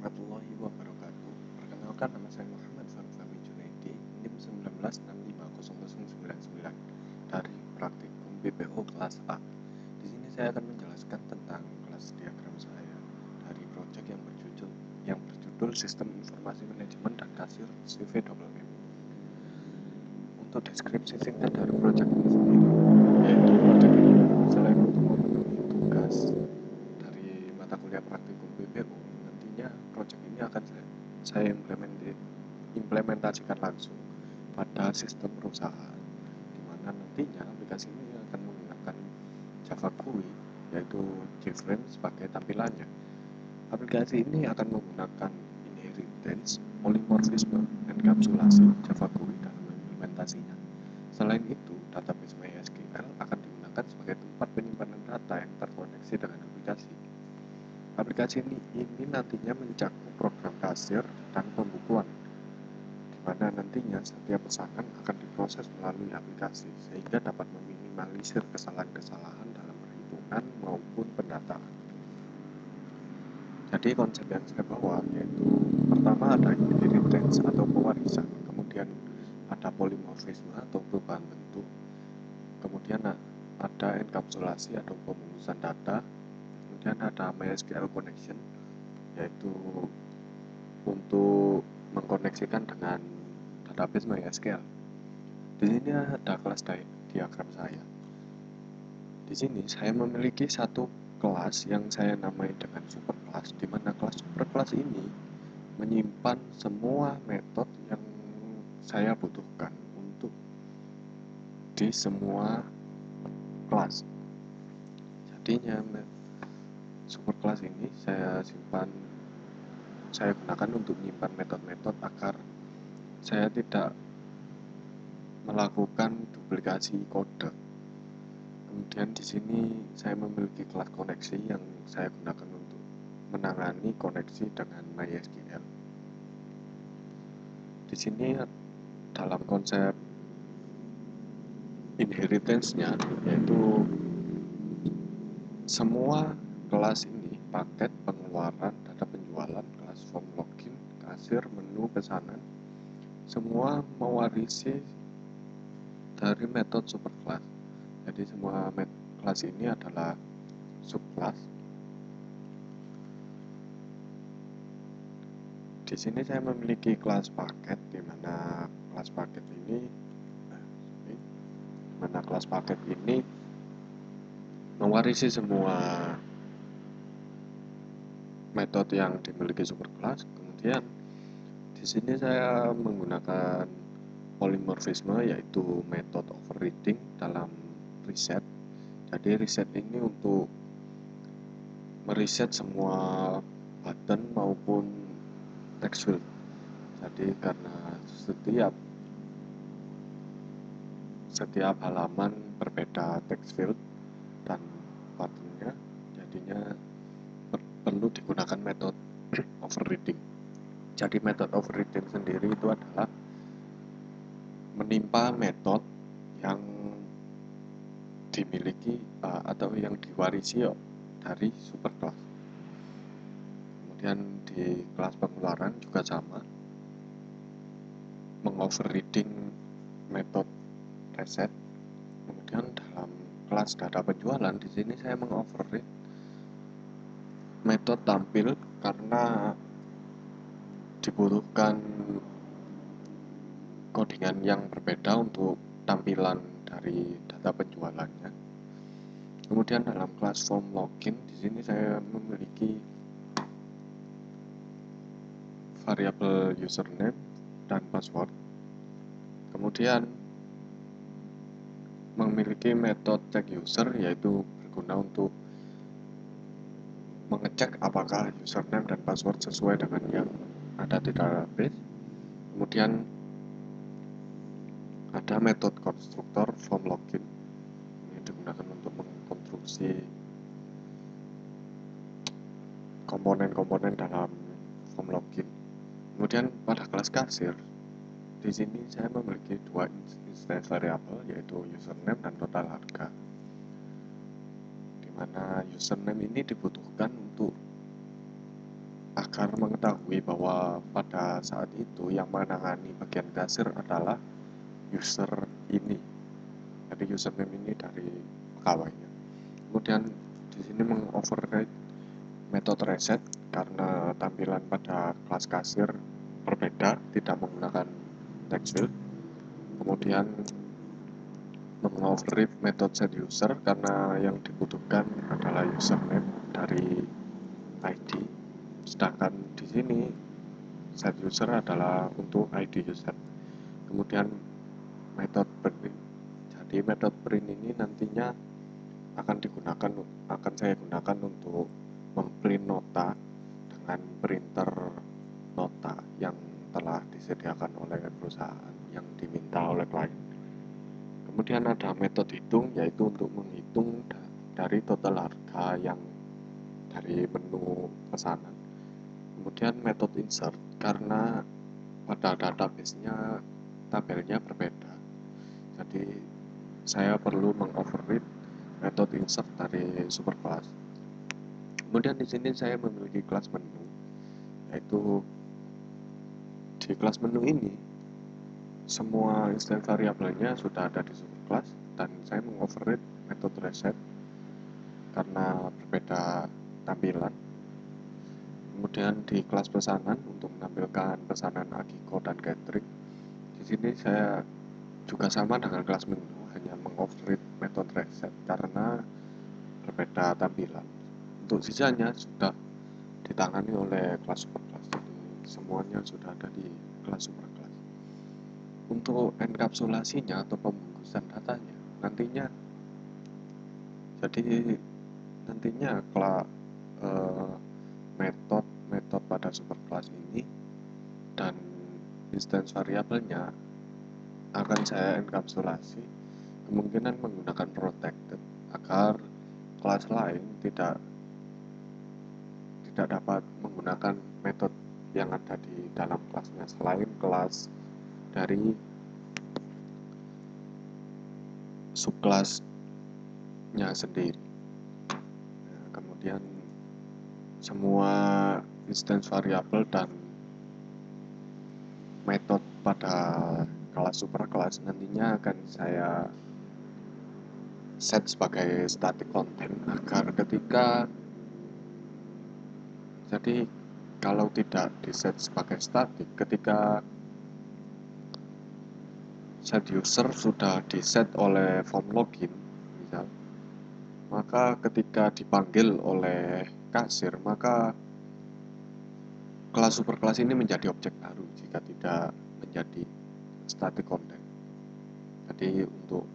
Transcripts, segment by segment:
warahmatullahi wabarakatuh. Perkenalkan, nama saya Muhammad Farfami Junaidi, NIM 19650099 dari Praktikum BPO kelas A. Di sini saya akan menjelaskan tentang kelas diagram saya dari proyek yang berjudul Sistem Informasi Manajemen dan Kasir CVMM. Untuk deskripsi singkat dari proyek ini sendiri, yaitu proyek ini selain untuk memenuhi tugas dari mata kuliah praktikum BPO, nantinya proyek ini akan saya implementasikan langsung pada sistem perusahaan, di mana nantinya aplikasi ini akan menggunakan Java GUI, yaitu JFrame sebagai tampilannya. Aplikasi ini akan menggunakan inheritance, polymorphisme, enkapsulasi Java GUI dalam implementasinya. Selain itu, database MySQL akan digunakan sebagai tempat penyimpanan data yang terkoneksi dengan aplikasi. Aplikasi ini nantinya mencakup program kasir dan pembukuan, di mana nantinya setiap pesanan akan diproses melalui aplikasi, sehingga dapat meminimalisir kesalahan-kesalahan dalam perhitungan maupun pendataan. Jadi konsep yang saya bawa yaitu pertama ada inheritance atau pewarisan, kemudian ada polymorphisme atau perubahan bentuk, kemudian ada enkapsulasi atau pembungkusan data, kemudian ada MySQL connection, yaitu untuk mengkoneksikan dengan database MySQL. Di sini ada kelas diagram saya. Di sini saya memiliki satu kelas yang saya namai dengan superclass, di mana kelas superclass ini menyimpan semua metode yang saya butuhkan untuk di semua kelas. Jadinya superclass ini saya gunakan untuk menyimpan metode-metode agar saya tidak melakukan duplikasi kode. Kemudian di sini saya memiliki kelas koneksi yang saya gunakan untuk menangani koneksi dengan MySQL. Di sini dalam konsep inheritance-nya, yaitu semua kelas ini, paket, pengeluaran, data penjualan, kelas form login, kasir, menu, pesanan, semua mewarisi dari metode superclass. Jadi semua kelas ini adalah subclass. Di sini saya memiliki kelas paket, di mana kelas paket ini mewarisi semua metode yang dimiliki superclass. Kemudian di sini saya menggunakan polymorphisme, yaitu metode overriding dalam reset. Jadi reset ini untuk mereset semua button maupun text field. Jadi karena setiap halaman berbeda text field dan buttonnya, jadinya perlu digunakan metode overriding. Jadi metode overriding sendiri itu adalah menimpa metode yang dimiliki atau yang diwarisi dari superclass. Kemudian di kelas pengeluaran juga sama, mengoverriding metode reset. Kemudian dalam kelas data penjualan, di sini saya mengoverride metode tampil karena dibutuhkan codingan yang berbeda untuk tampilan dari data penjualannya. Kemudian dalam kelas form login, di sini saya memiliki variabel username dan password. Kemudian memiliki metode check user, yaitu berguna untuk mengecek apakah username dan password sesuai dengan yang ada di database. Kemudian ada metode konstruktor form login, ini digunakan untuk mengkonstruksi komponen-komponen dalam form login. Kemudian pada kelas kasir, di sini saya memiliki dua instance variabel, yaitu username dan total harga. Di mana username ini dibutuhkan untuk agar mengetahui bahwa pada saat itu yang menangani bagian kasir adalah user ini, jadi username ini dari pegawainya. Kemudian di sini mengoverride metode reset karena tampilan pada kelas kasir berbeda, tidak menggunakan text field. Kemudian mengoverride metode set user karena yang dibutuhkan adalah username dari ID, sedangkan di sini set user adalah untuk ID user. Kemudian metode print, jadi metode print ini nantinya akan saya gunakan untuk memprint nota dengan printer nota yang telah disediakan oleh perusahaan yang diminta oleh klien. Kemudian ada metode hitung, yaitu untuk menghitung dari total harga yang dari menu pesanan. Kemudian metode insert karena pada database-nya tabelnya berbeda, jadi saya perlu mengoverride metode insert dari superclass. Kemudian di sini saya memiliki kelas menu, yaitu di kelas menu ini semua instance variabelnya sudah ada di superclass, dan saya mengoverride metode reset karena berbeda tampilan. Kemudian di kelas pesanan untuk menampilkan pesanan Agiko dan catering, di sini saya juga sama dengan kelas menu, hanya mengoverride metode reset karena berbeda tampilan. Untuk sisanya sudah ditangani oleh kelas superclass, jadi semuanya sudah ada di kelas superclass. Untuk enkapsulasinya atau pembungkusan datanya nantinya, jadi nantinya metode pada superclass ini dan instance variabelnya akan saya enkapsulasi, kemungkinan menggunakan protected agar kelas lain tidak dapat menggunakan metode yang ada di dalam kelasnya selain kelas dari subkelasnya sendiri. Nah, kemudian semua instance variabel dan metode pada kelas superclass nantinya akan saya set sebagai static content agar jadi kalau tidak di set sebagai static, ketika set user sudah di set oleh form login misal, maka ketika dipanggil oleh kasir, maka kelas superclass ini menjadi objek baru jika tidak menjadi static content. Jadi untuk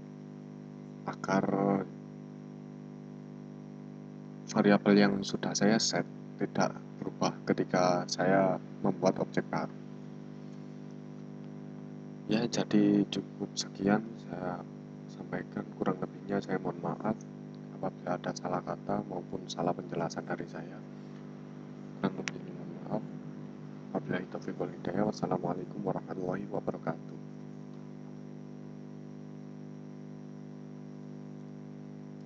agar variabel yang sudah saya set tidak berubah ketika saya membuat objek baru. Ya, jadi cukup sekian saya sampaikan, kurang lebihnya saya mohon maaf apabila ada salah kata maupun salah penjelasan dari saya. Kurang lebihnya mohon maaf. Wabillahi taufiq wal hidayah. Wassalamualaikum warahmatullahi wabarakatuh.